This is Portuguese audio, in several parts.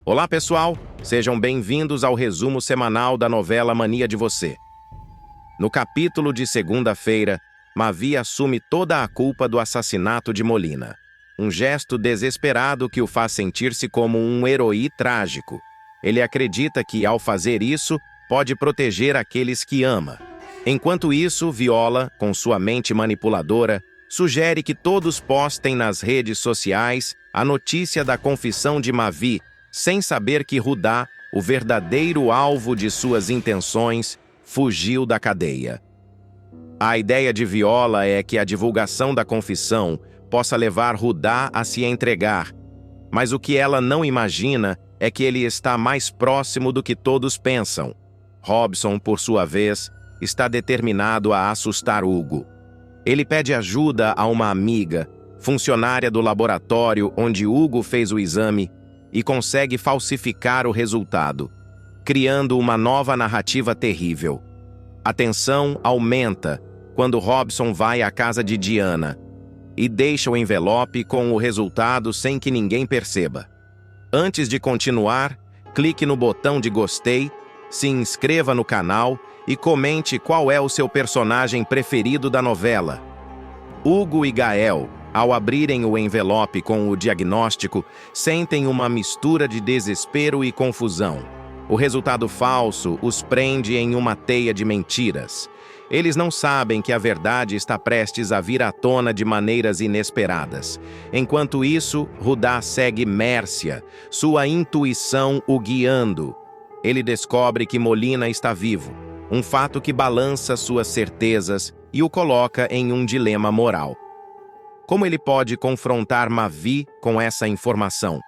Olá, pessoal! Sejam bem-vindos ao resumo semanal da novela Mania de Você. No capítulo de segunda-feira, Mavi assume toda a culpa do assassinato de Molina. Um gesto desesperado que o faz sentir-se como um herói trágico. Ele acredita que, ao fazer isso, pode proteger aqueles que ama. Enquanto isso, Viola, com sua mente manipuladora, sugere que todos postem nas redes sociais a notícia da confissão de Mavi, sem saber que Rudá, o verdadeiro alvo de suas intenções, fugiu da cadeia. A ideia de Viola é que a divulgação da confissão possa levar Rudá a se entregar, mas o que ela não imagina é que ele está mais próximo do que todos pensam. Robson, por sua vez, está determinado a assustar Hugo. Ele pede ajuda a uma amiga, funcionária do laboratório onde Hugo fez o exame, e consegue falsificar o resultado, criando uma nova narrativa terrível. A tensão aumenta quando Robson vai à casa de Diana e deixa o envelope com o resultado sem que ninguém perceba. Antes de continuar, clique no botão de gostei, se inscreva no canal e comente qual é o seu personagem preferido da novela. Hugo e Gael, ao abrirem o envelope com o diagnóstico, sentem uma mistura de desespero e confusão. O resultado falso os prende em uma teia de mentiras. Eles não sabem que a verdade está prestes a vir à tona de maneiras inesperadas. Enquanto isso, Rudá segue Mércia, sua intuição o guiando. Ele descobre que Molina está vivo, um fato que balança suas certezas e o coloca em um dilema moral. Como ele pode confrontar Mavi com essa informação?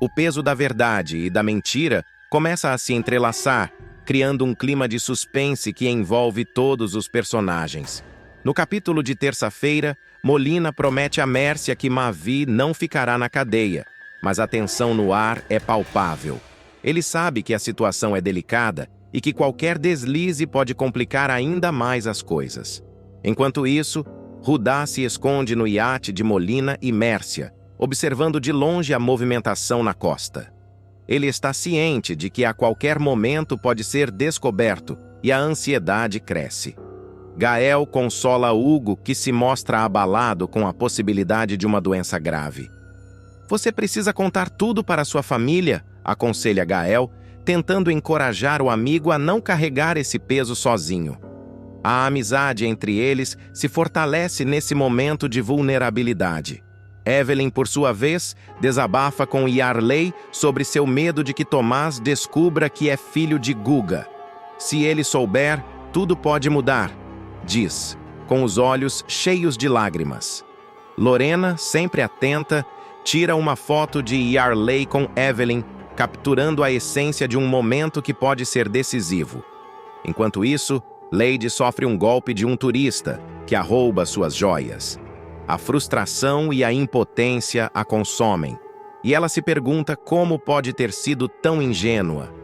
O peso da verdade e da mentira começa a se entrelaçar, criando um clima de suspense que envolve todos os personagens. No capítulo de terça-feira, Molina promete a Mércia que Mavi não ficará na cadeia, mas a tensão no ar é palpável. Ele sabe que a situação é delicada e que qualquer deslize pode complicar ainda mais as coisas. Enquanto isso, Rudá se esconde no iate de Molina e Mércia, observando de longe a movimentação na costa. Ele está ciente de que a qualquer momento pode ser descoberto e a ansiedade cresce. Gael consola Hugo, que se mostra abalado com a possibilidade de uma doença grave. "Você precisa contar tudo para sua família", aconselha Gael, tentando encorajar o amigo a não carregar esse peso sozinho. A amizade entre eles se fortalece nesse momento de vulnerabilidade. Evelyn, por sua vez, desabafa com Yarley sobre seu medo de que Tomás descubra que é filho de Guga. "Se ele souber, tudo pode mudar", diz, com os olhos cheios de lágrimas. Lorena, sempre atenta, tira uma foto de Yarley com Evelyn, capturando a essência de um momento que pode ser decisivo. Enquanto isso, Lady sofre um golpe de um turista, que a rouba suas joias. A frustração e a impotência a consomem, e ela se pergunta como pode ter sido tão ingênua.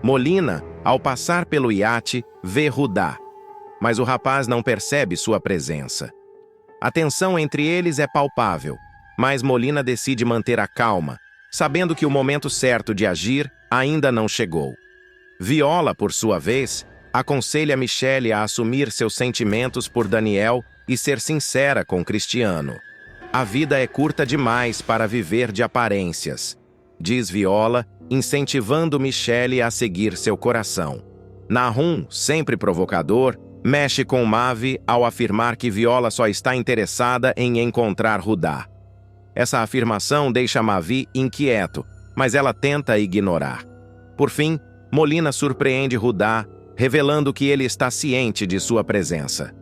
Molina, ao passar pelo iate, vê Rudá, mas o rapaz não percebe sua presença. A tensão entre eles é palpável, mas Molina decide manter a calma, sabendo que o momento certo de agir ainda não chegou. Viola, por sua vez, aconselha Michelle a assumir seus sentimentos por Daniel e ser sincera com Cristiano. "A vida é curta demais para viver de aparências", diz Viola, incentivando Michelle a seguir seu coração. Nahum, sempre provocador, mexe com Mavi ao afirmar que Viola só está interessada em encontrar Rudá. Essa afirmação deixa Mavi inquieto, mas ela tenta ignorar. Por fim, Molina surpreende Rudá, revelando que ele está ciente de sua presença.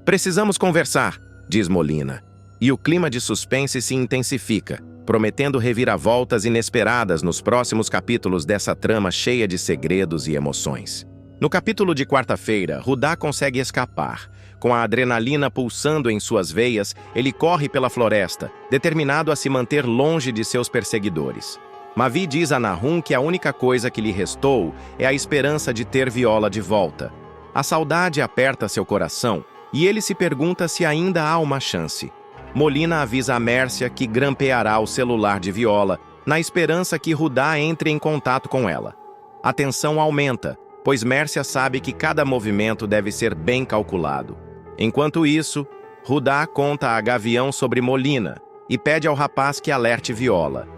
"Precisamos conversar", diz Molina, e o clima de suspense se intensifica, prometendo reviravoltas inesperadas nos próximos capítulos dessa trama cheia de segredos e emoções. No capítulo de quarta-feira, Rudá consegue escapar. Com a adrenalina pulsando em suas veias, ele corre pela floresta, determinado a se manter longe de seus perseguidores. Mavi diz a Nahum que a única coisa que lhe restou é a esperança de ter Viola de volta. A saudade aperta seu coração e ele se pergunta se ainda há uma chance. Molina avisa a Mércia que grampeará o celular de Viola, na esperança que Rudá entre em contato com ela. A tensão aumenta, pois Mércia sabe que cada movimento deve ser bem calculado. Enquanto isso, Rudá conta a Gavião sobre Molina e pede ao rapaz que alerte Viola.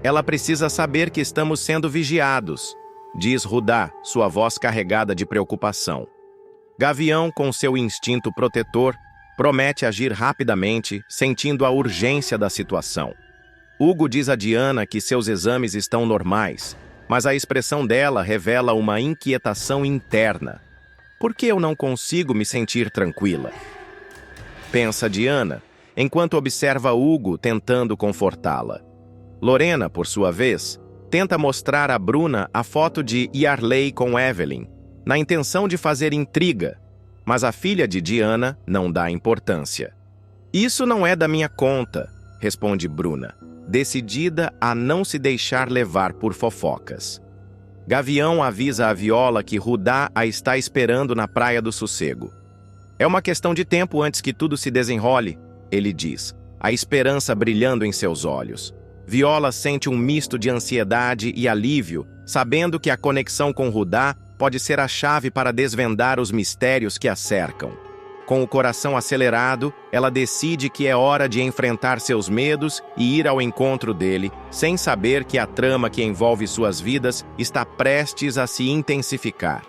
Ela precisa saber que estamos sendo vigiados, diz Rudá, sua voz carregada de preocupação. Gavião, com seu instinto protetor, promete agir rapidamente, sentindo a urgência da situação. Hugo diz a Diana que seus exames estão normais, mas a expressão dela revela uma inquietação interna. Por que eu não consigo me sentir tranquila? Pensa Diana, enquanto observa Hugo tentando confortá-la. Lorena, por sua vez, tenta mostrar a Bruna a foto de Yarley com Evelyn, na intenção de fazer intriga, mas a filha de Diana não dá importância. Isso não é da minha conta, responde Bruna, decidida a não se deixar levar por fofocas. Gavião avisa a Viola que Rudá a está esperando na Praia do Sossego. É uma questão de tempo antes que tudo se desenrole, ele diz, a esperança brilhando em seus olhos. Viola sente um misto de ansiedade e alívio, sabendo que a conexão com Rudá pode ser a chave para desvendar os mistérios que a cercam. Com o coração acelerado, ela decide que é hora de enfrentar seus medos e ir ao encontro dele, sem saber que a trama que envolve suas vidas está prestes a se intensificar.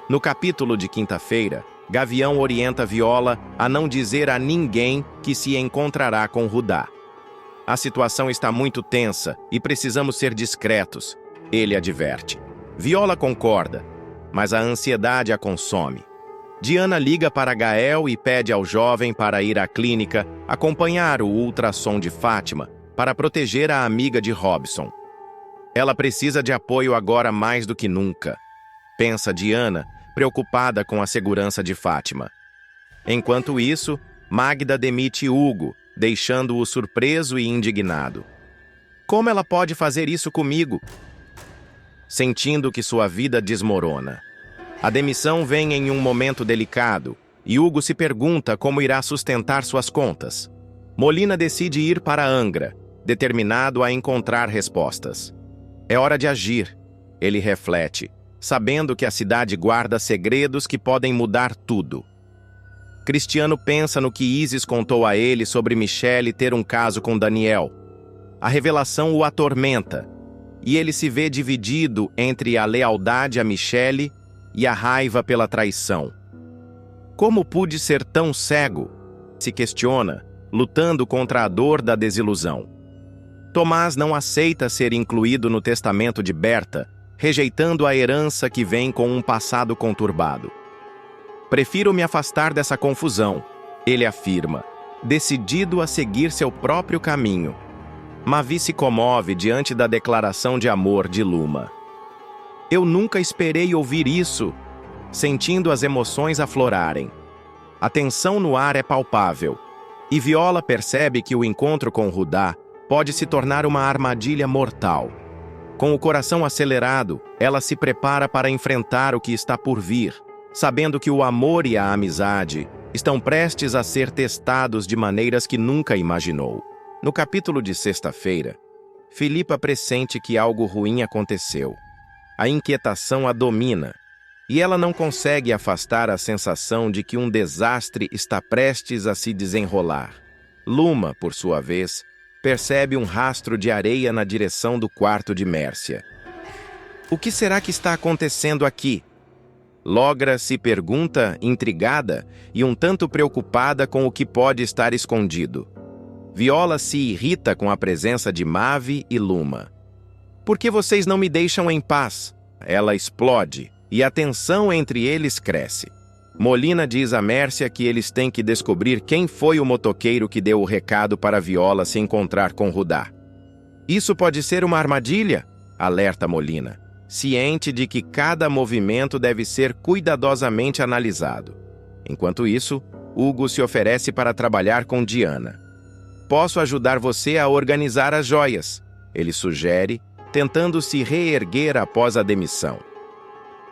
No capítulo de quinta-feira, Gavião orienta Viola a não dizer a ninguém que se encontrará com Rudá. A situação está muito tensa e precisamos ser discretos, ele adverte. Viola concorda, mas a ansiedade a consome. Diana liga para Gael e pede ao jovem para ir à clínica acompanhar o ultrassom de Fátima para proteger a amiga de Robson. Ela precisa de apoio agora mais do que nunca, pensa Diana, preocupada com a segurança de Fátima. Enquanto isso, Magda demite Hugo, deixando-o surpreso e indignado. Como ela pode fazer isso comigo? Sentindo que sua vida desmorona. A demissão vem em um momento delicado, e Hugo se pergunta como irá sustentar suas contas. Molina decide ir para Angra, determinado a encontrar respostas. É hora de agir, ele reflete, sabendo que a cidade guarda segredos que podem mudar tudo. Cristiano pensa no que Isis contou a ele sobre Michele ter um caso com Daniel. A revelação o atormenta, e ele se vê dividido entre a lealdade a Michele e a raiva pela traição. Como pude ser tão cego? Se questiona, lutando contra a dor da desilusão. Tomás não aceita ser incluído no testamento de Berta, rejeitando a herança que vem com um passado conturbado. Prefiro me afastar dessa confusão, ele afirma, decidido a seguir seu próprio caminho. Mavi se comove diante da declaração de amor de Luma. Eu nunca esperei ouvir isso, sentindo as emoções aflorarem. A tensão no ar é palpável, e Viola percebe que o encontro com Rudá pode se tornar uma armadilha mortal. Com o coração acelerado, ela se prepara para enfrentar o que está por vir, sabendo que o amor e a amizade estão prestes a ser testados de maneiras que nunca imaginou. No capítulo de sexta-feira, Filipa pressente que algo ruim aconteceu. A inquietação a domina, e ela não consegue afastar a sensação de que um desastre está prestes a se desenrolar. Luma, por sua vez, percebe um rastro de areia na direção do quarto de Mércia. O que será que está acontecendo aqui? Logra se pergunta, intrigada e um tanto preocupada com o que pode estar escondido. Viola se irrita com a presença de Mavi e Luma. Por que vocês não me deixam em paz? Ela explode, e a tensão entre eles cresce. Molina diz a Mércia que eles têm que descobrir quem foi o motoqueiro que deu o recado para Viola se encontrar com Rudá. Isso pode ser uma armadilha? Alerta Molina, ciente de que cada movimento deve ser cuidadosamente analisado. Enquanto isso, Hugo se oferece para trabalhar com Diana. Posso ajudar você a organizar as joias, ele sugere, tentando se reerguer após a demissão.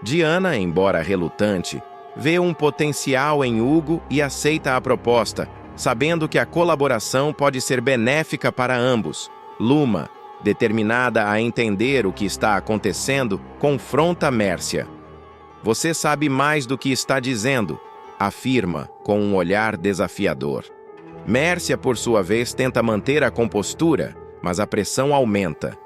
Diana, embora relutante, vê um potencial em Hugo e aceita a proposta, sabendo que a colaboração pode ser benéfica para ambos. Luma, determinada a entender o que está acontecendo, confronta Mércia. Você sabe mais do que está dizendo, afirma com um olhar desafiador. Mércia, por sua vez, tenta manter a compostura, mas a pressão aumenta.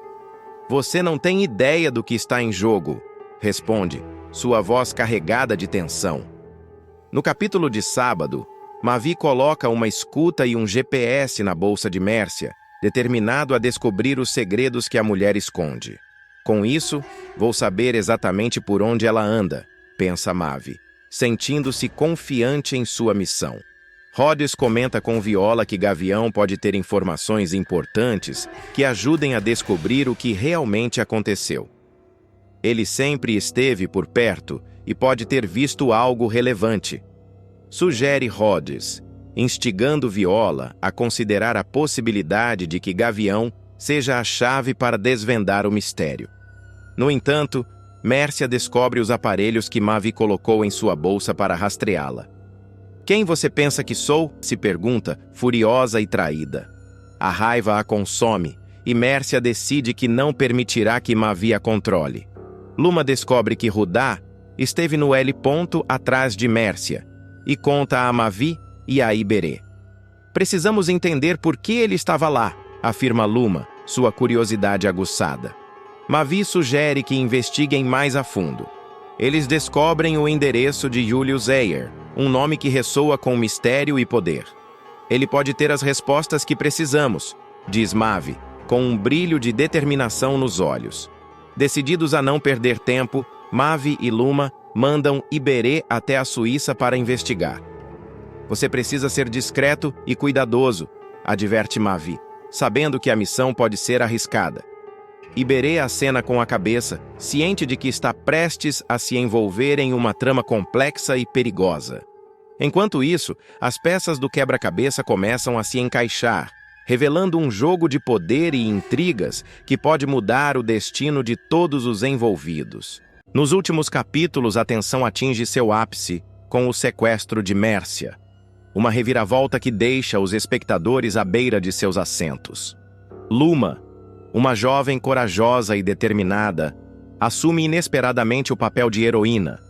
Você não tem ideia do que está em jogo, responde, sua voz carregada de tensão. No capítulo de sábado, Mavi coloca uma escuta e um GPS na bolsa de Mércia, determinado a descobrir os segredos que a mulher esconde. Com isso, vou saber exatamente por onde ela anda, pensa Mavi, sentindo-se confiante em sua missão. Rhodes comenta com Viola que Gavião pode ter informações importantes que ajudem a descobrir o que realmente aconteceu. Ele sempre esteve por perto e pode ter visto algo relevante, sugere Rhodes, instigando Viola a considerar a possibilidade de que Gavião seja a chave para desvendar o mistério. No entanto, Mércia descobre os aparelhos que Mavi colocou em sua bolsa para rastreá-la. Quem você pensa que sou? Se pergunta, furiosa e traída. A raiva a consome e Mércia decide que não permitirá que Mavi a controle. Luma descobre que Rudá esteve no L ponto atrás de Mércia e conta a Mavi e a Iberê. Precisamos entender por que ele estava lá, afirma Luma, sua curiosidade aguçada. Mavi sugere que investiguem mais a fundo. Eles descobrem o endereço de Julius Ayer, um nome que ressoa com mistério e poder. Ele pode ter as respostas que precisamos, diz Mavi, com um brilho de determinação nos olhos. Decididos a não perder tempo, Mavi e Luma mandam Iberê até a Suíça para investigar. Você precisa ser discreto e cuidadoso, adverte Mavi, sabendo que a missão pode ser arriscada. Iberê acena com a cabeça, ciente de que está prestes a se envolver em uma trama complexa e perigosa. Enquanto isso, as peças do quebra-cabeça começam a se encaixar, revelando um jogo de poder e intrigas que pode mudar o destino de todos os envolvidos. Nos últimos capítulos, a tensão atinge seu ápice com o sequestro de Mércia, uma reviravolta que deixa os espectadores à beira de seus assentos. Luma, uma jovem corajosa e determinada, assume inesperadamente o papel de heroína,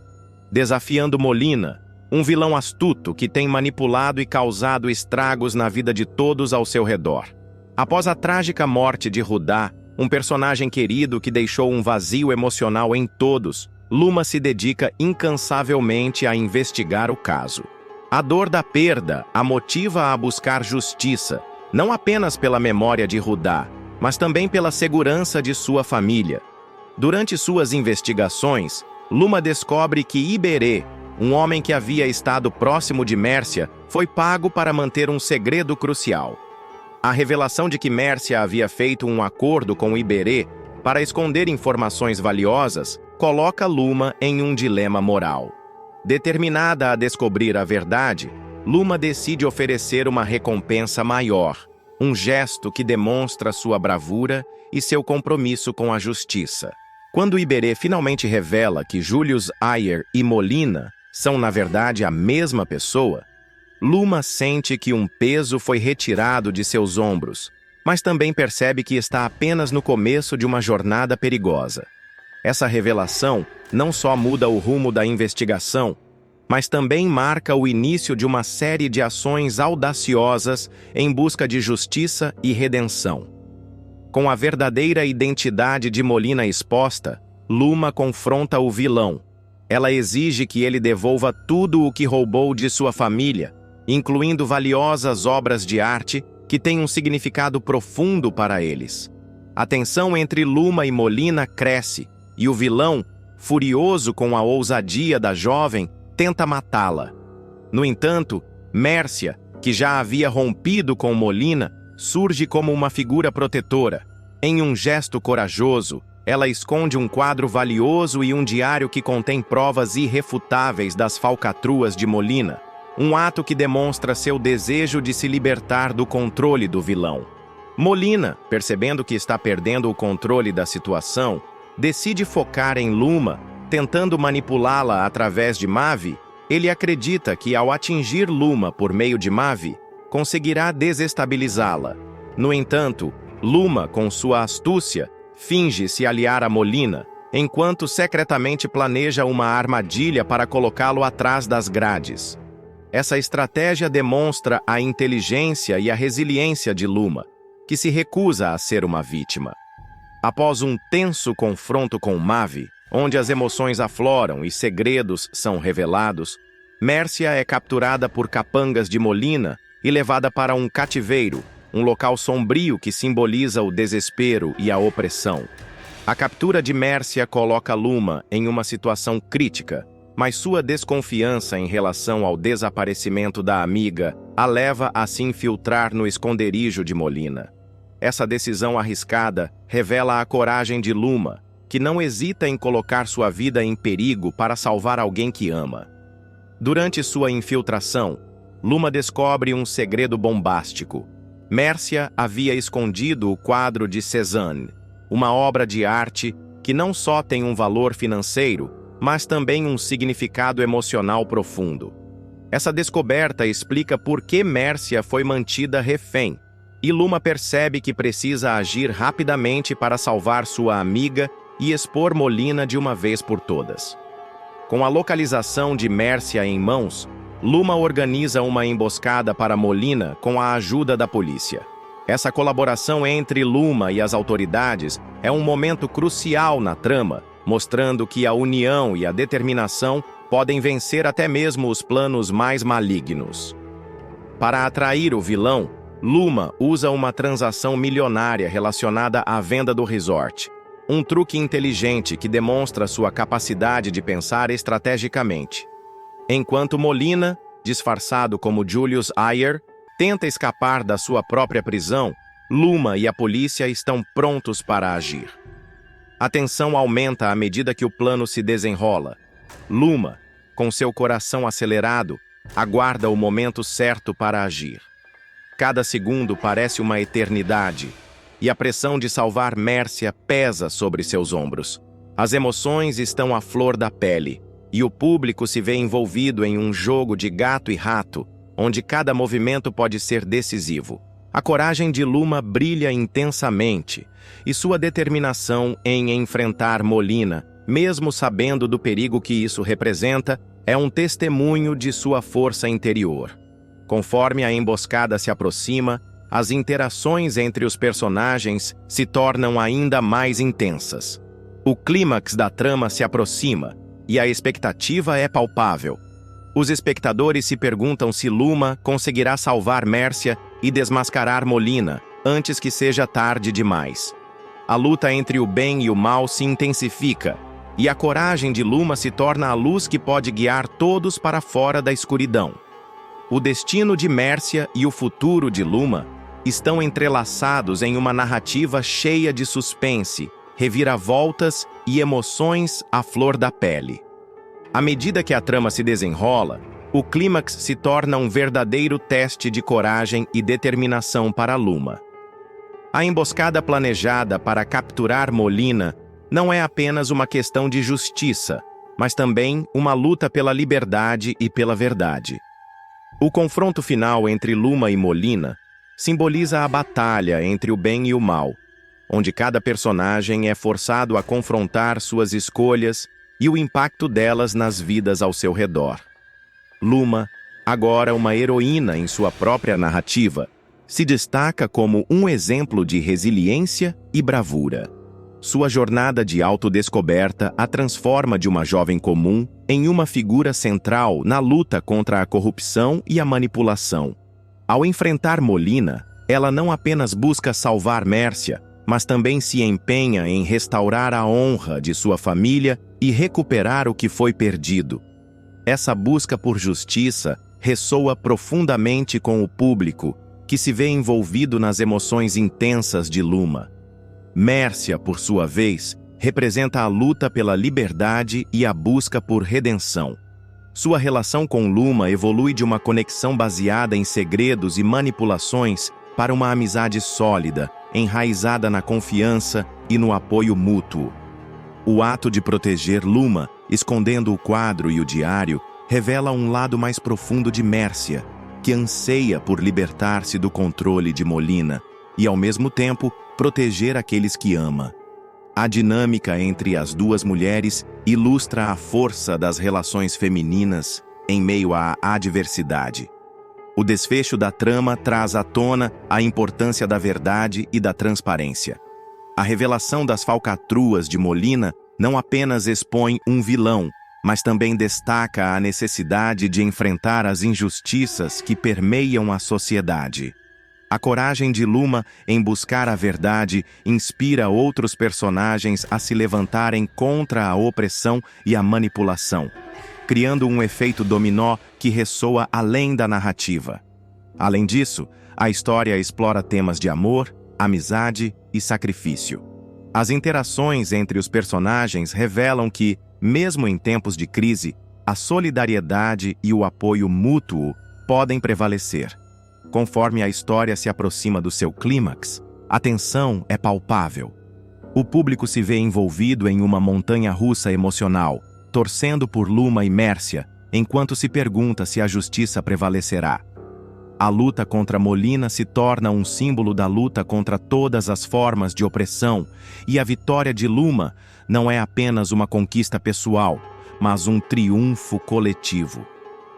desafiando Molina, um vilão astuto que tem manipulado e causado estragos na vida de todos ao seu redor. Após a trágica morte de Rudá, um personagem querido que deixou um vazio emocional em todos, Luma se dedica incansavelmente a investigar o caso. A dor da perda a motiva a buscar justiça, não apenas pela memória de Rudá, mas também pela segurança de sua família. Durante suas investigações, Luma descobre que Iberê, um homem que havia estado próximo de Mércia, foi pago para manter um segredo crucial. A revelação de que Mércia havia feito um acordo com Iberê para esconder informações valiosas coloca Luma em um dilema moral. Determinada a descobrir a verdade, Luma decide oferecer uma recompensa maior, um gesto que demonstra sua bravura e seu compromisso com a justiça. Quando Iberê finalmente revela que Julius Ayer e Molina são, na verdade, a mesma pessoa, Luma sente que um peso foi retirado de seus ombros, mas também percebe que está apenas no começo de uma jornada perigosa. Essa revelação não só muda o rumo da investigação, mas também marca o início de uma série de ações audaciosas em busca de justiça e redenção. Com a verdadeira identidade de Molina exposta, Luma confronta o vilão. Ela exige que ele devolva tudo o que roubou de sua família, incluindo valiosas obras de arte que têm um significado profundo para eles. A tensão entre Luma e Molina cresce, e o vilão, furioso com a ousadia da jovem, tenta matá-la. No entanto, Mércia, que já havia rompido com Molina, surge como uma figura protetora. Em um gesto corajoso, ela esconde um quadro valioso e um diário que contém provas irrefutáveis das falcatruas de Molina, um ato que demonstra seu desejo de se libertar do controle do vilão. Molina, percebendo que está perdendo o controle da situação, decide focar em Luma, tentando manipulá-la através de Mavi. Ele acredita que, ao atingir Luma por meio de Mavi, conseguirá desestabilizá-la. No entanto, Luma, com sua astúcia, finge se aliar a Molina, enquanto secretamente planeja uma armadilha para colocá-lo atrás das grades. Essa estratégia demonstra a inteligência e a resiliência de Luma, que se recusa a ser uma vítima. Após um tenso confronto com Mavi, onde as emoções afloram e segredos são revelados, Mércia é capturada por capangas de Molina e levada para um cativeiro, um local sombrio que simboliza o desespero e a opressão. A captura de Mércia coloca Luma em uma situação crítica, mas sua desconfiança em relação ao desaparecimento da amiga a leva a se infiltrar no esconderijo de Molina. Essa decisão arriscada revela a coragem de Luma, que não hesita em colocar sua vida em perigo para salvar alguém que ama. Durante sua infiltração, Luma descobre um segredo bombástico. Mércia havia escondido o quadro de Cézanne, uma obra de arte que não só tem um valor financeiro, mas também um significado emocional profundo. Essa descoberta explica por que Mércia foi mantida refém, e Luma percebe que precisa agir rapidamente para salvar sua amiga e expor Molina de uma vez por todas. Com a localização de Mércia em mãos, Luma organiza uma emboscada para Molina com a ajuda da polícia. Essa colaboração entre Luma e as autoridades é um momento crucial na trama, mostrando que a união e a determinação podem vencer até mesmo os planos mais malignos. Para atrair o vilão, Luma usa uma transação milionária relacionada à venda do resort. Um truque inteligente que demonstra sua capacidade de pensar estrategicamente. Enquanto Molina, disfarçado como Julius Ayer, tenta escapar da sua própria prisão, Luma e a polícia estão prontos para agir. A tensão aumenta à medida que o plano se desenrola. Luma, com seu coração acelerado, aguarda o momento certo para agir. Cada segundo parece uma eternidade, e a pressão de salvar Mércia pesa sobre seus ombros. As emoções estão à flor da pele, e o público se vê envolvido em um jogo de gato e rato, onde cada movimento pode ser decisivo. A coragem de Luma brilha intensamente, e sua determinação em enfrentar Molina, mesmo sabendo do perigo que isso representa, é um testemunho de sua força interior. Conforme a emboscada se aproxima, as interações entre os personagens se tornam ainda mais intensas. O clímax da trama se aproxima, e a expectativa é palpável. Os espectadores se perguntam se Luma conseguirá salvar Mércia e desmascarar Molina antes que seja tarde demais. A luta entre o bem e o mal se intensifica, e a coragem de Luma se torna a luz que pode guiar todos para fora da escuridão. O destino de Mércia e o futuro de Luma estão entrelaçados em uma narrativa cheia de suspense, reviravoltas e emoções à flor da pele. À medida que a trama se desenrola, o clímax se torna um verdadeiro teste de coragem e determinação para Luma. A emboscada planejada para capturar Molina não é apenas uma questão de justiça, mas também uma luta pela liberdade e pela verdade. O confronto final entre Luma e Molina simboliza a batalha entre o bem e o mal, onde cada personagem é forçado a confrontar suas escolhas e o impacto delas nas vidas ao seu redor. Luma, agora uma heroína em sua própria narrativa, se destaca como um exemplo de resiliência e bravura. Sua jornada de autodescoberta a transforma de uma jovem comum em uma figura central na luta contra a corrupção e a manipulação. Ao enfrentar Molina, ela não apenas busca salvar Mércia, mas também se empenha em restaurar a honra de sua família e recuperar o que foi perdido. Essa busca por justiça ressoa profundamente com o público, que se vê envolvido nas emoções intensas de Luma. Mércia, por sua vez, representa a luta pela liberdade e a busca por redenção. Sua relação com Luma evolui de uma conexão baseada em segredos e manipulações para uma amizade sólida, enraizada na confiança e no apoio mútuo. O ato de proteger Luma, escondendo o quadro e o diário, revela um lado mais profundo de Mércia, que anseia por libertar-se do controle de Molina e, ao mesmo tempo, proteger aqueles que ama. A dinâmica entre as duas mulheres ilustra a força das relações femininas em meio à adversidade. O desfecho da trama traz à tona a importância da verdade e da transparência. A revelação das falcatruas de Molina não apenas expõe um vilão, mas também destaca a necessidade de enfrentar as injustiças que permeiam a sociedade. A coragem de Luma em buscar a verdade inspira outros personagens a se levantarem contra a opressão e a manipulação, criando um efeito dominó que ressoa além da narrativa. Além disso, a história explora temas de amor, amizade e sacrifício. As interações entre os personagens revelam que, mesmo em tempos de crise, a solidariedade e o apoio mútuo podem prevalecer. Conforme a história se aproxima do seu clímax, a tensão é palpável. O público se vê envolvido em uma montanha-russa emocional, torcendo por Luma e Mércia, enquanto se pergunta se a justiça prevalecerá. A luta contra Molina se torna um símbolo da luta contra todas as formas de opressão, e a vitória de Luma não é apenas uma conquista pessoal, mas um triunfo coletivo.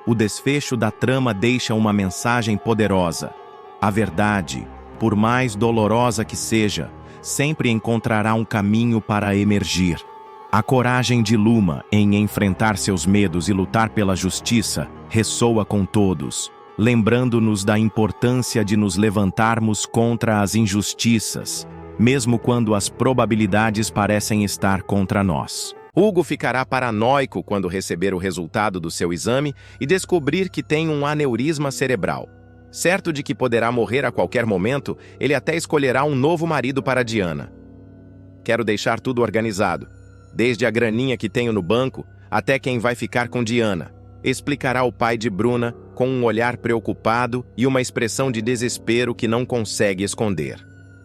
O desfecho da trama deixa uma mensagem poderosa. A verdade, por mais dolorosa que seja, sempre encontrará um caminho para emergir. A coragem de Luma em enfrentar seus medos e lutar pela justiça ressoa com todos, lembrando-nos da importância de nos levantarmos contra as injustiças, mesmo quando as probabilidades parecem estar contra nós. Hugo ficará paranoico quando receber o resultado do seu exame e descobrir que tem um aneurisma cerebral. Certo de que poderá morrer a qualquer momento, ele até escolherá um novo marido para Diana. Quero deixar tudo organizado, desde a graninha que tenho no banco até quem vai ficar com Diana, explicará o pai de Bruna com um olhar preocupado e uma expressão de desespero que não consegue esconder.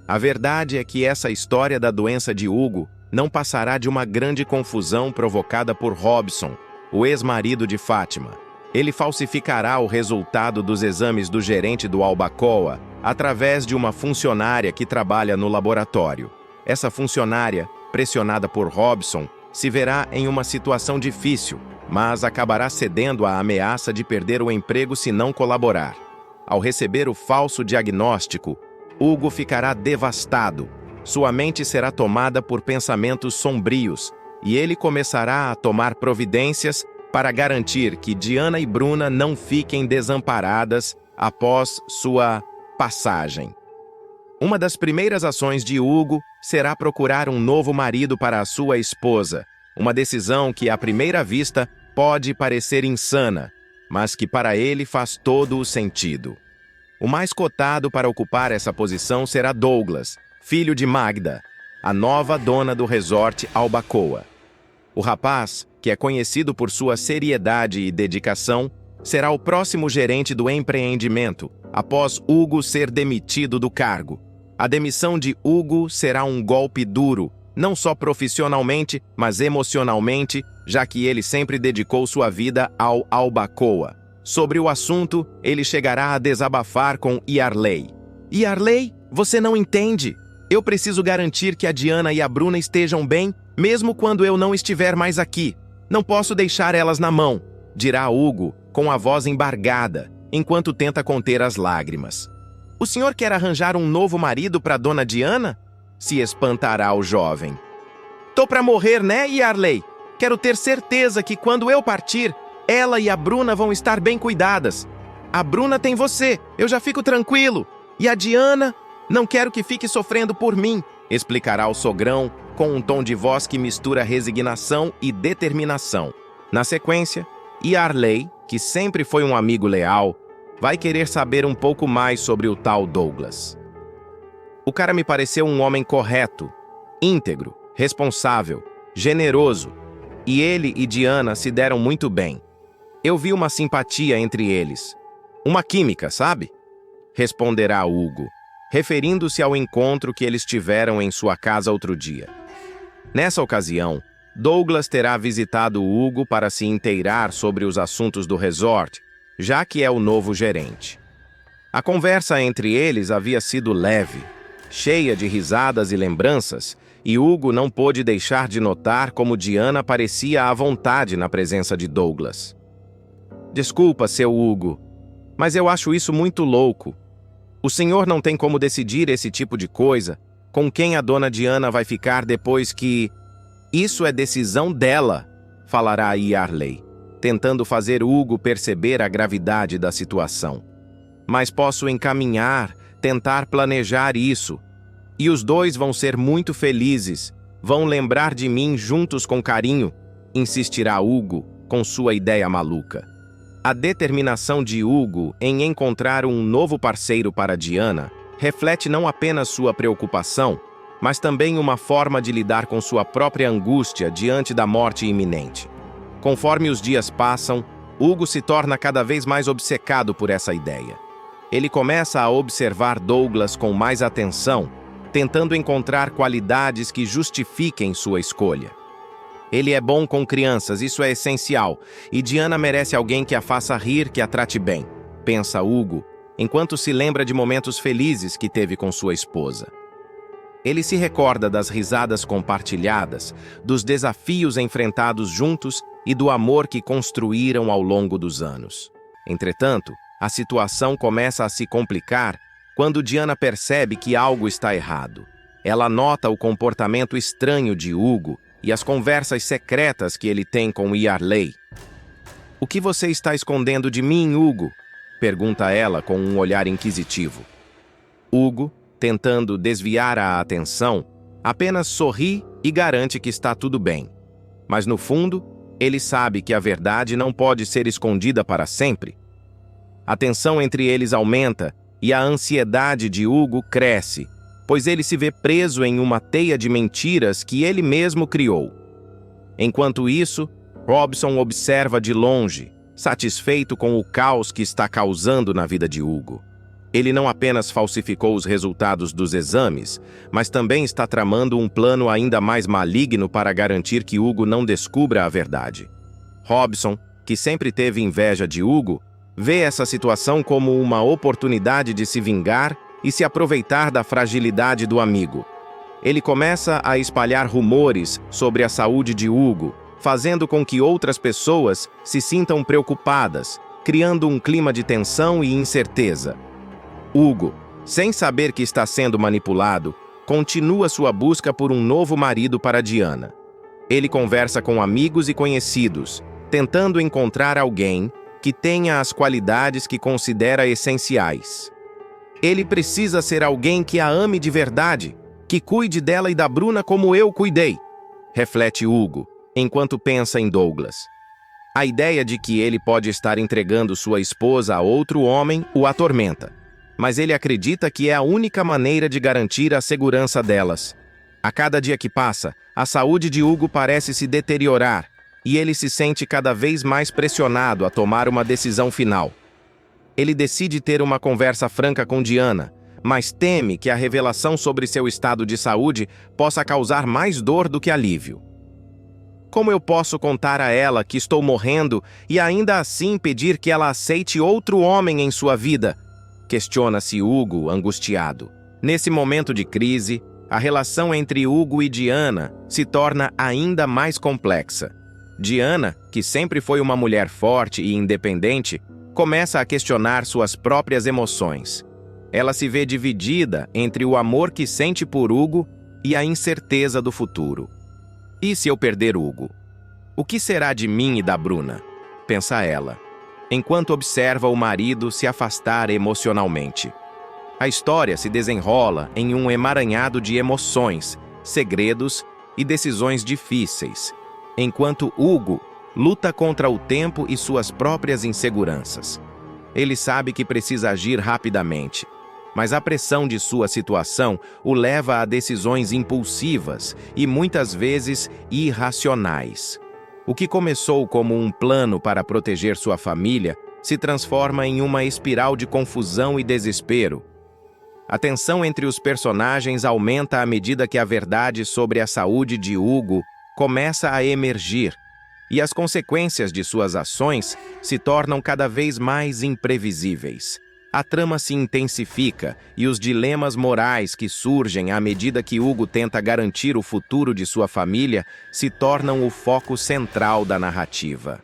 A verdade é que essa história da doença de Hugo não passará de uma grande confusão provocada por Robson, o ex-marido de Fátima. Ele falsificará o resultado dos exames do gerente do Albacoa através de uma funcionária que trabalha no laboratório. Essa funcionária, pressionada por Robson, se verá em uma situação difícil, mas acabará cedendo à ameaça de perder o emprego se não colaborar. Ao receber o falso diagnóstico, Hugo ficará devastado. Sua mente será tomada por pensamentos sombrios e ele começará a tomar providências para garantir que Diana e Bruna não fiquem desamparadas após sua passagem. Uma das primeiras ações de Hugo será procurar um novo marido para a sua esposa, uma decisão que, à primeira vista, pode parecer insana, mas que para ele faz todo o sentido. O mais cotado para ocupar essa posição será Douglas, filho de Magda, a nova dona do resort Albacoa. O rapaz, que é conhecido por sua seriedade e dedicação, será o próximo gerente do empreendimento, após Hugo ser demitido do cargo. A demissão de Hugo será um golpe duro, não só profissionalmente, mas emocionalmente, já que ele sempre dedicou sua vida ao Albacoa. Sobre o assunto, ele chegará a desabafar com Yarley. Yarley, você não entende. Eu preciso garantir que a Diana e a Bruna estejam bem, mesmo quando eu não estiver mais aqui. Não posso deixar elas na mão, dirá Hugo, com a voz embargada, enquanto tenta conter as lágrimas. O senhor quer arranjar um novo marido para Dona Diana? Se espantará o jovem. Tô pra morrer, né, Yarley? Quero ter certeza que quando eu partir, ela e a Bruna vão estar bem cuidadas. A Bruna tem você, eu já fico tranquilo. E a Diana, não quero que fique sofrendo por mim, explicará o sogrão com um tom de voz que mistura resignação e determinação. Na sequência, Yarley, que sempre foi um amigo leal, vai querer saber um pouco mais sobre o tal Douglas. O cara me pareceu um homem correto, íntegro, responsável, generoso, e ele e Diana se deram muito bem. Eu vi uma simpatia entre eles. Uma química, sabe? Responderá Hugo, referindo-se ao encontro que eles tiveram em sua casa outro dia. Nessa ocasião, Douglas terá visitado Hugo para se inteirar sobre os assuntos do resort, já que é o novo gerente. A conversa entre eles havia sido leve. cheia de risadas e lembranças, e Hugo não pôde deixar de notar como Diana parecia à vontade na presença de Douglas. Desculpa, seu Hugo, mas eu acho isso muito louco. O senhor não tem como decidir esse tipo de coisa, com quem a dona Diana vai ficar depois que... Isso é decisão dela, falará Yarley, tentando fazer Hugo perceber a gravidade da situação. Mas posso encaminhar, tentar planejar isso. E os dois vão ser muito felizes, vão lembrar de mim juntos com carinho, insistirá Hugo com sua ideia maluca. A determinação de Hugo em encontrar um novo parceiro para Diana reflete não apenas sua preocupação, mas também uma forma de lidar com sua própria angústia diante da morte iminente. Conforme os dias passam, Hugo se torna cada vez mais obcecado por essa ideia. Ele começa a observar Douglas com mais atenção, tentando encontrar qualidades que justifiquem sua escolha. Ele é bom com crianças, isso é essencial, e Diana merece alguém que a faça rir, que a trate bem, pensa Hugo, enquanto se lembra de momentos felizes que teve com sua esposa. Ele se recorda das risadas compartilhadas, dos desafios enfrentados juntos e do amor que construíram ao longo dos anos. Entretanto, a situação começa a se complicar quando Diana percebe que algo está errado. Ela nota o comportamento estranho de Hugo e as conversas secretas que ele tem com Yarley. "O que você está escondendo de mim, Hugo?" pergunta ela com um olhar inquisitivo. Hugo, tentando desviar a atenção, apenas sorri e garante que está tudo bem. Mas no fundo, ele sabe que a verdade não pode ser escondida para sempre. A tensão entre eles aumenta e a ansiedade de Hugo cresce, pois ele se vê preso em uma teia de mentiras que ele mesmo criou. Enquanto isso, Robson observa de longe, satisfeito com o caos que está causando na vida de Hugo. Ele não apenas falsificou os resultados dos exames, mas também está tramando um plano ainda mais maligno para garantir que Hugo não descubra a verdade. Robson, que sempre teve inveja de Hugo, vê essa situação como uma oportunidade de se vingar e se aproveitar da fragilidade do amigo. Ele começa a espalhar rumores sobre a saúde de Hugo, fazendo com que outras pessoas se sintam preocupadas, criando um clima de tensão e incerteza. Hugo, sem saber que está sendo manipulado, continua sua busca por um novo marido para Diana. Ele conversa com amigos e conhecidos, tentando encontrar alguém que tenha as qualidades que considera essenciais. Ele precisa ser alguém que a ame de verdade, que cuide dela e da Bruna como eu cuidei, reflete Hugo, enquanto pensa em Douglas. A ideia de que ele pode estar entregando sua esposa a outro homem o atormenta, mas ele acredita que é a única maneira de garantir a segurança delas. A cada dia que passa, a saúde de Hugo parece se deteriorar, e ele se sente cada vez mais pressionado a tomar uma decisão final. Ele decide ter uma conversa franca com Diana, mas teme que a revelação sobre seu estado de saúde possa causar mais dor do que alívio. Como eu posso contar a ela que estou morrendo e ainda assim pedir que ela aceite outro homem em sua vida? Questiona-se Hugo, angustiado. Nesse momento de crise, a relação entre Hugo e Diana se torna ainda mais complexa. Diana, que sempre foi uma mulher forte e independente, começa a questionar suas próprias emoções. Ela se vê dividida entre o amor que sente por Hugo e a incerteza do futuro. E se eu perder Hugo? O que será de mim e da Bruna? Pensa ela, enquanto observa o marido se afastar emocionalmente. A história se desenrola em um emaranhado de emoções, segredos e decisões difíceis, enquanto Hugo luta contra o tempo e suas próprias inseguranças. Ele sabe que precisa agir rapidamente, mas a pressão de sua situação o leva a decisões impulsivas e muitas vezes irracionais. O que começou como um plano para proteger sua família se transforma em uma espiral de confusão e desespero. A tensão entre os personagens aumenta à medida que a verdade sobre a saúde de Hugo começa a emergir, e as consequências de suas ações se tornam cada vez mais imprevisíveis. A trama se intensifica e os dilemas morais que surgem à medida que Hugo tenta garantir o futuro de sua família se tornam o foco central da narrativa.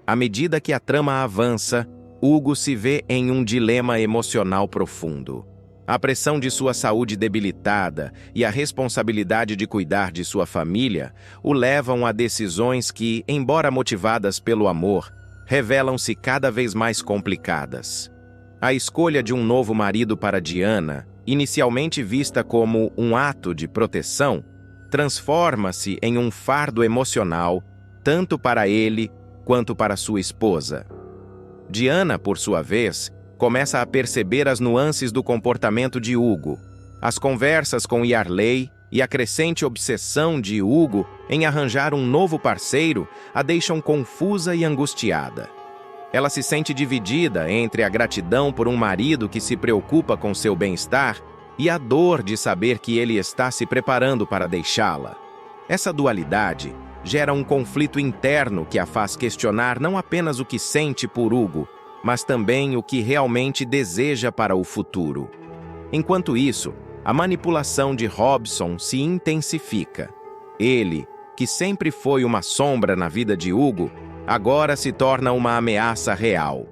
À medida que a trama avança, Hugo se vê em um dilema emocional profundo. A pressão de sua saúde debilitada e a responsabilidade de cuidar de sua família o levam a decisões que, embora motivadas pelo amor, revelam-se cada vez mais complicadas. A escolha de um novo marido para Diana, inicialmente vista como um ato de proteção, transforma-se em um fardo emocional, tanto para ele quanto para sua esposa. Diana, por sua vez, começa a perceber as nuances do comportamento de Hugo. As conversas com Yarley e a crescente obsessão de Hugo em arranjar um novo parceiro a deixam confusa e angustiada. Ela se sente dividida entre a gratidão por um marido que se preocupa com seu bem-estar e a dor de saber que ele está se preparando para deixá-la. Essa dualidade gera um conflito interno que a faz questionar não apenas o que sente por Hugo, mas também o que realmente deseja para o futuro. Enquanto isso, a manipulação de Robson se intensifica. Ele, que sempre foi uma sombra na vida de Hugo, agora se torna uma ameaça real.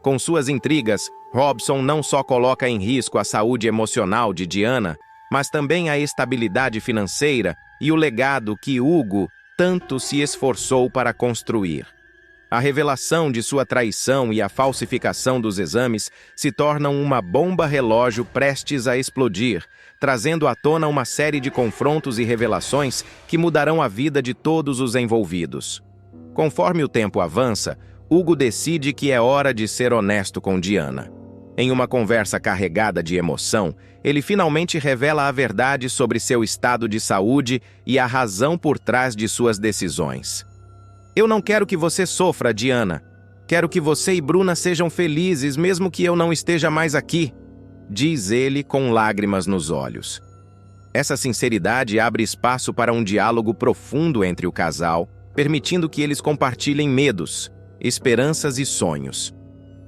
Com suas intrigas, Robson não só coloca em risco a saúde emocional de Diana, mas também a estabilidade financeira e o legado que Hugo tanto se esforçou para construir. A revelação de sua traição e a falsificação dos exames se tornam uma bomba relógio prestes a explodir, trazendo à tona uma série de confrontos e revelações que mudarão a vida de todos os envolvidos. Conforme o tempo avança, Hugo decide que é hora de ser honesto com Diana. Em uma conversa carregada de emoção, ele finalmente revela a verdade sobre seu estado de saúde e a razão por trás de suas decisões. Eu não quero que você sofra, Diana. Quero que você e Bruna sejam felizes, mesmo que eu não esteja mais aqui, diz ele com lágrimas nos olhos. Essa sinceridade abre espaço para um diálogo profundo entre o casal, permitindo que eles compartilhem medos, esperanças e sonhos.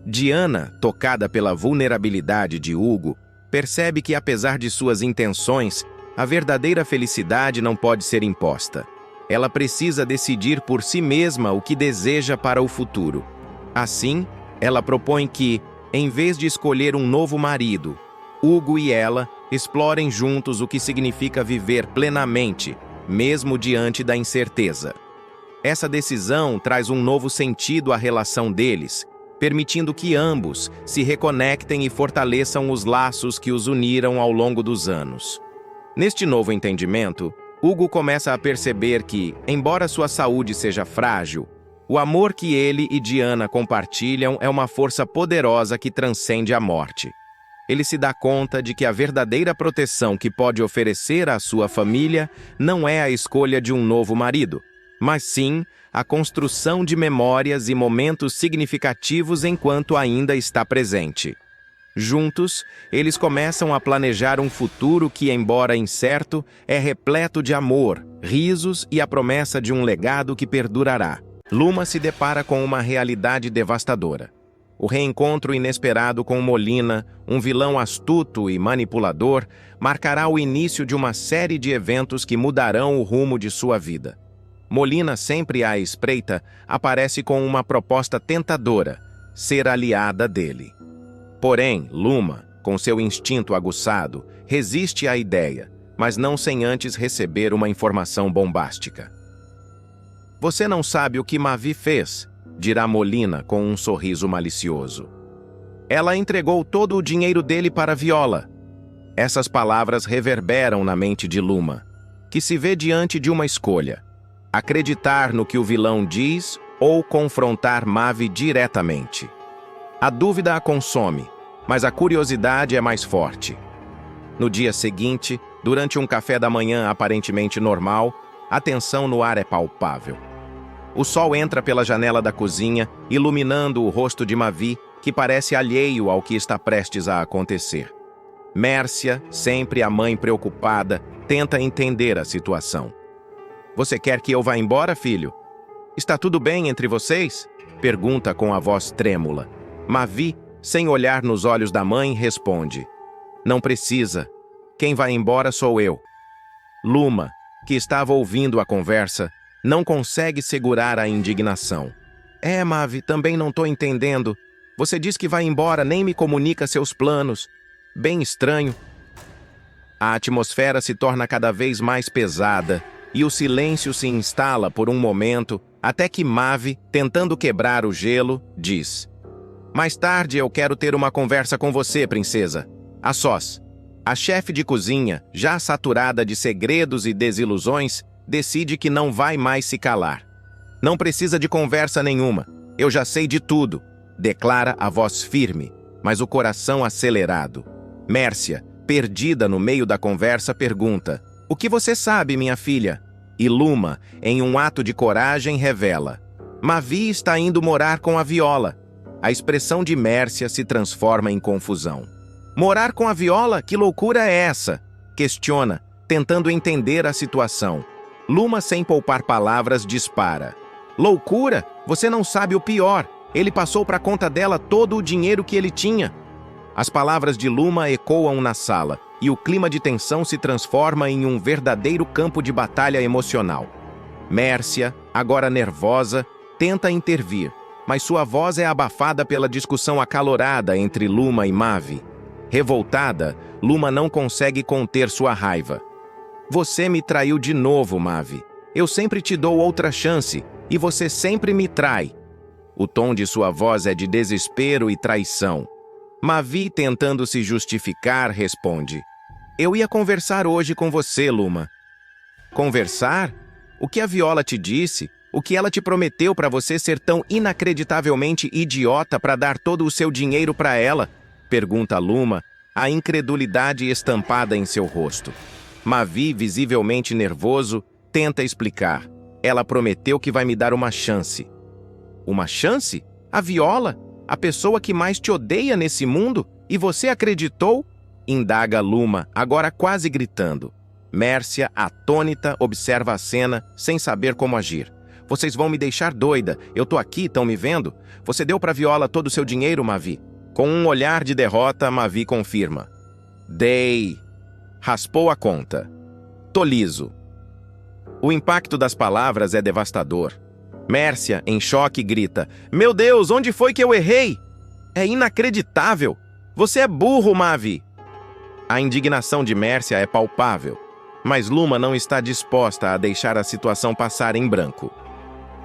Diana, tocada pela vulnerabilidade de Hugo, percebe que, apesar de suas intenções, a verdadeira felicidade não pode ser imposta. Ela precisa decidir por si mesma o que deseja para o futuro. Assim, ela propõe que, em vez de escolher um novo marido, Hugo e ela explorem juntos o que significa viver plenamente, mesmo diante da incerteza. Essa decisão traz um novo sentido à relação deles, permitindo que ambos se reconectem e fortaleçam os laços que os uniram ao longo dos anos. Neste novo entendimento, Hugo começa a perceber que, embora sua saúde seja frágil, o amor que ele e Diana compartilham é uma força poderosa que transcende a morte. Ele se dá conta de que a verdadeira proteção que pode oferecer à sua família não é a escolha de um novo marido, mas sim a construção de memórias e momentos significativos enquanto ainda está presente. Juntos, eles começam a planejar um futuro que, embora incerto, é repleto de amor, risos e a promessa de um legado que perdurará. Luma se depara com uma realidade devastadora. O reencontro inesperado com Molina, um vilão astuto e manipulador, marcará o início de uma série de eventos que mudarão o rumo de sua vida. Molina, sempre à espreita, aparece com uma proposta tentadora: ser aliada dele. Porém, Luma, com seu instinto aguçado, resiste à ideia, mas não sem antes receber uma informação bombástica. Você não sabe o que Mavi fez, dirá Molina com um sorriso malicioso. Ela entregou todo o dinheiro dele para Viola. Essas palavras reverberam na mente de Luma, que se vê diante de uma escolha: acreditar no que o vilão diz ou confrontar Mavi diretamente. A dúvida a consome, mas a curiosidade é mais forte. No dia seguinte, durante um café da manhã aparentemente normal, a tensão no ar é palpável. O sol entra pela janela da cozinha, iluminando o rosto de Mavi, que parece alheio ao que está prestes a acontecer. Mércia, sempre a mãe preocupada, tenta entender a situação. Você quer que eu vá embora, filho? Está tudo bem entre vocês? Pergunta com a voz trêmula. Mavi, sem olhar nos olhos da mãe, responde: Não precisa. Quem vai embora sou eu. Luma, que estava ouvindo a conversa, não consegue segurar a indignação. Mavi, também não tô entendendo. Você diz que vai embora, nem me comunica seus planos. Bem estranho. A atmosfera se torna cada vez mais pesada e o silêncio se instala por um momento, até que Mavi, tentando quebrar o gelo, diz: Mais tarde eu quero ter uma conversa com você, princesa. A sós. A chefe de cozinha, já saturada de segredos e desilusões, decide que não vai mais se calar. Não precisa de conversa nenhuma. Eu já sei de tudo, declara a voz firme, mas o coração acelerado. Mércia, perdida no meio da conversa, pergunta: O que você sabe, minha filha? E Luma, em um ato de coragem, revela: Mavi está indo morar com a Viola. A expressão de Mércia se transforma em confusão. Morar com a Viola? Que loucura é essa? Questiona, tentando entender a situação. Luma, sem poupar palavras, dispara: Loucura? Você não sabe o pior. Ele passou para a conta dela todo o dinheiro que ele tinha. As palavras de Luma ecoam na sala, e o clima de tensão se transforma em um verdadeiro campo de batalha emocional. Mércia, agora nervosa, tenta intervir, mas sua voz é abafada pela discussão acalorada entre Luma e Mavi. Revoltada, Luma não consegue conter sua raiva. Você me traiu de novo, Mavi. Eu sempre te dou outra chance, e você sempre me trai. O tom de sua voz é de desespero e traição. Mavi, tentando se justificar, responde: Eu ia conversar hoje com você, Luma. Conversar? O que a Viola te disse? O que ela te prometeu para você ser tão inacreditavelmente idiota para dar todo o seu dinheiro para ela? Pergunta Luma, a incredulidade estampada em seu rosto. Mavi, visivelmente nervoso, tenta explicar. Ela prometeu que vai me dar uma chance. Uma chance? A Viola? A pessoa que mais te odeia nesse mundo? E você acreditou? Indaga Luma, agora quase gritando. Mércia, atônita, observa a cena, sem saber como agir. Vocês vão me deixar doida. Eu tô aqui, estão me vendo? Você deu pra Viola todo o seu dinheiro, Mavi? Com um olhar de derrota, Mavi confirma. Dei. Raspou a conta. Tô liso. O impacto das palavras é devastador. Mércia, em choque, grita: Meu Deus, onde foi que eu errei? É inacreditável! Você é burro, Mavi! A indignação de Mércia é palpável, mas Luma não está disposta a deixar a situação passar em branco.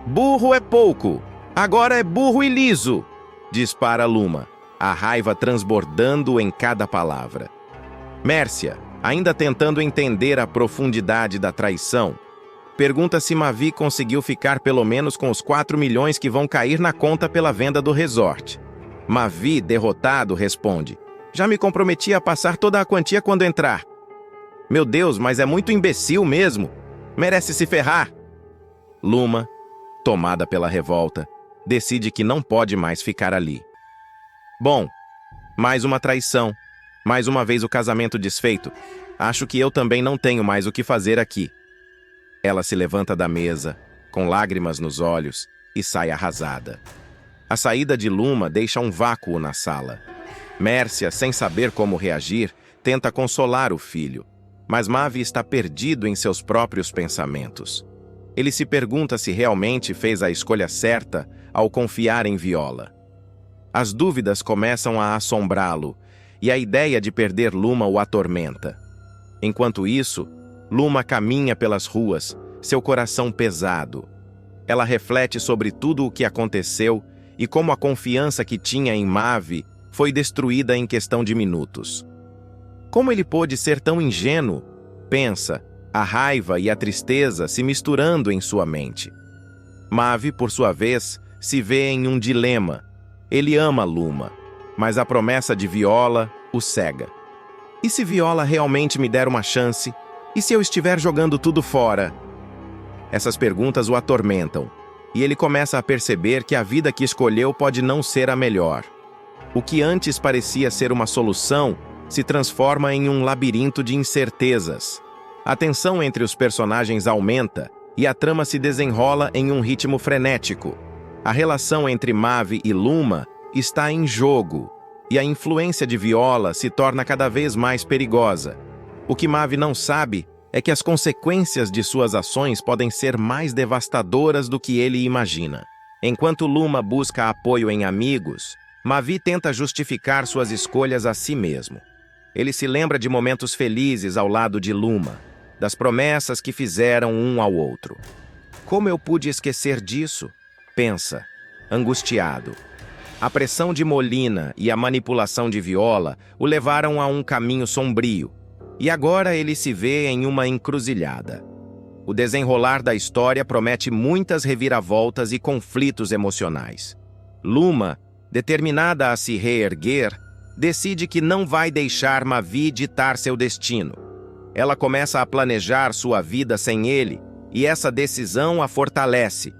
Burro é pouco! Agora é burro e liso! Dispara Luma, a raiva transbordando em cada palavra. Mércia, ainda tentando entender a profundidade da traição, pergunta se Mavi conseguiu ficar pelo menos com os 4 milhões que vão cair na conta pela venda do resort. Mavi, derrotado, responde: Já me comprometi a passar toda a quantia quando entrar. Meu Deus, mas é muito imbecil mesmo. Merece se ferrar. Luma, tomada pela revolta, decide que não pode mais ficar ali. Bom, mais uma traição. Mais uma vez o casamento desfeito. Acho que eu também não tenho mais o que fazer aqui. Ela se levanta da mesa, com lágrimas nos olhos, e sai arrasada. A saída de Luma deixa um vácuo na sala. Mércia, sem saber como reagir, tenta consolar o filho, mas Mavi está perdido em seus próprios pensamentos. Ele se pergunta se realmente fez a escolha certa ao confiar em Viola. As dúvidas começam a assombrá-lo, e a ideia de perder Luma o atormenta. Enquanto isso, Luma caminha pelas ruas, seu coração pesado. Ela reflete sobre tudo o que aconteceu e como a confiança que tinha em Mavi foi destruída em questão de minutos. Como ele pôde ser tão ingênuo? Pensa, a raiva e a tristeza se misturando em sua mente. Mavi, por sua vez, se vê em um dilema. Ele ama Luma, mas a promessa de Viola o cega. E se Viola realmente me der uma chance? E se eu estiver jogando tudo fora? Essas perguntas o atormentam, e ele começa a perceber que a vida que escolheu pode não ser a melhor. O que antes parecia ser uma solução se transforma em um labirinto de incertezas. A tensão entre os personagens aumenta e a trama se desenrola em um ritmo frenético. A relação entre Mavi e Luma está em jogo. e a influência de Viola se torna cada vez mais perigosa. O que Mavi não sabe é que as consequências de suas ações podem ser mais devastadoras do que ele imagina. Enquanto Luma busca apoio em amigos, Mavi tenta justificar suas escolhas a si mesmo. Ele se lembra de momentos felizes ao lado de Luma, das promessas que fizeram um ao outro. Como eu pude esquecer disso? Pensa, angustiado. A pressão de Molina e a manipulação de Viola o levaram a um caminho sombrio, e agora ele se vê em uma encruzilhada. O desenrolar da história promete muitas reviravoltas e conflitos emocionais. Luma, determinada a se reerguer, decide que não vai deixar Mavi ditar seu destino. Ela começa a planejar sua vida sem ele, e essa decisão a fortalece.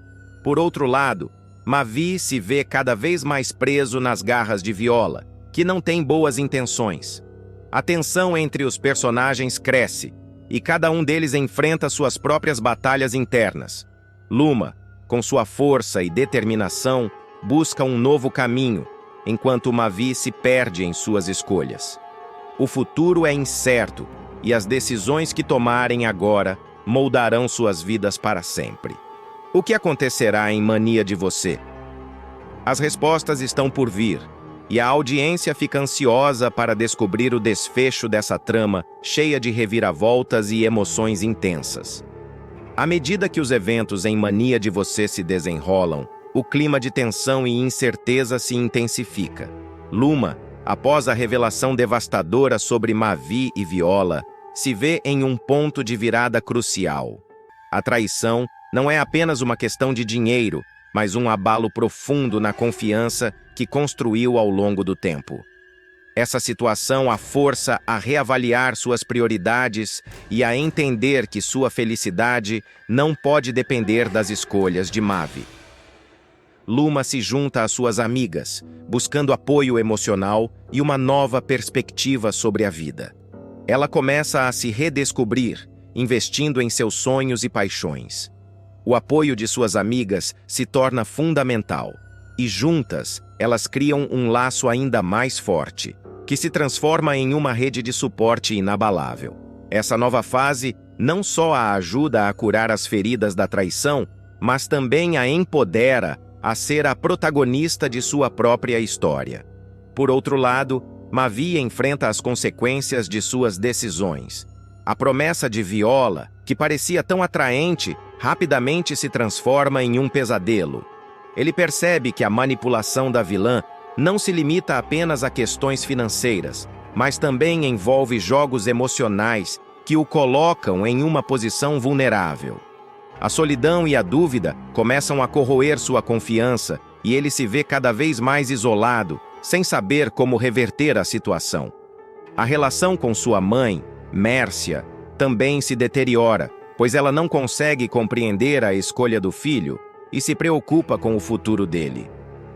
Por outro lado, Mavi se vê cada vez mais preso nas garras de Viola, que não tem boas intenções. A tensão entre os personagens cresce, e cada um deles enfrenta suas próprias batalhas internas. Luma, com sua força e determinação, busca um novo caminho, enquanto Mavi se perde em suas escolhas. O futuro é incerto, e as decisões que tomarem agora moldarão suas vidas para sempre. O que acontecerá em Mania de Você? As respostas estão por vir, e a audiência fica ansiosa para descobrir o desfecho dessa trama cheia de reviravoltas e emoções intensas. À medida que os eventos em Mania de Você se desenrolam, o clima de tensão e incerteza se intensifica. Luma, após a revelação devastadora sobre Mavi e Viola, se vê em um ponto de virada crucial. A traição não é apenas uma questão de dinheiro, mas um abalo profundo na confiança que construiu ao longo do tempo. Essa situação a força a reavaliar suas prioridades e a entender que sua felicidade não pode depender das escolhas de Mavi. Luma se junta às suas amigas, buscando apoio emocional e uma nova perspectiva sobre a vida. Ela começa a se redescobrir, investindo em seus sonhos e paixões. O apoio de suas amigas se torna fundamental, e juntas, elas criam um laço ainda mais forte, que se transforma em uma rede de suporte inabalável. Essa nova fase não só a ajuda a curar as feridas da traição, mas também a empodera a ser a protagonista de sua própria história. Por outro lado, Mavi enfrenta as consequências de suas decisões. A promessa de Viola, que parecia tão atraente, rapidamente se transforma em um pesadelo. Ele percebe que a manipulação da vilã não se limita apenas a questões financeiras, mas também envolve jogos emocionais que o colocam em uma posição vulnerável. A solidão e a dúvida começam a corroer sua confiança e ele se vê cada vez mais isolado, sem saber como reverter a situação. A relação com sua mãe, Mércia, também se deteriora, pois ela não consegue compreender a escolha do filho e se preocupa com o futuro dele.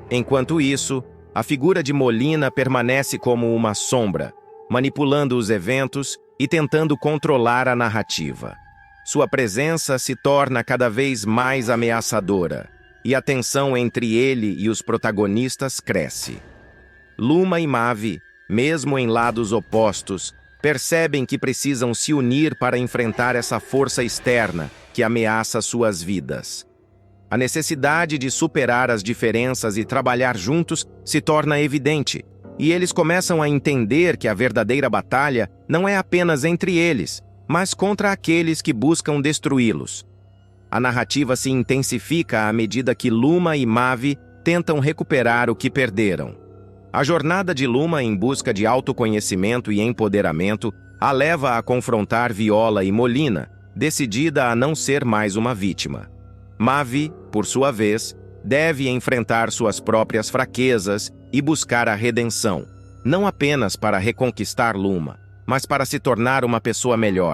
Enquanto isso, a figura de Molina permanece como uma sombra, manipulando os eventos e tentando controlar a narrativa. Sua presença se torna cada vez mais ameaçadora, e a tensão entre ele e os protagonistas cresce. Luma e Mavi, mesmo em lados opostos, percebem que precisam se unir para enfrentar essa força externa que ameaça suas vidas. A necessidade de superar as diferenças e trabalhar juntos se torna evidente, e eles começam a entender que a verdadeira batalha não é apenas entre eles, mas contra aqueles que buscam destruí-los. A narrativa se intensifica à medida que Luma e Mavi tentam recuperar o que perderam. A jornada de Luma em busca de autoconhecimento e empoderamento a leva a confrontar Viola e Molina, decidida a não ser mais uma vítima. Mavi, por sua vez, deve enfrentar suas próprias fraquezas e buscar a redenção, não apenas para reconquistar Luma, mas para se tornar uma pessoa melhor.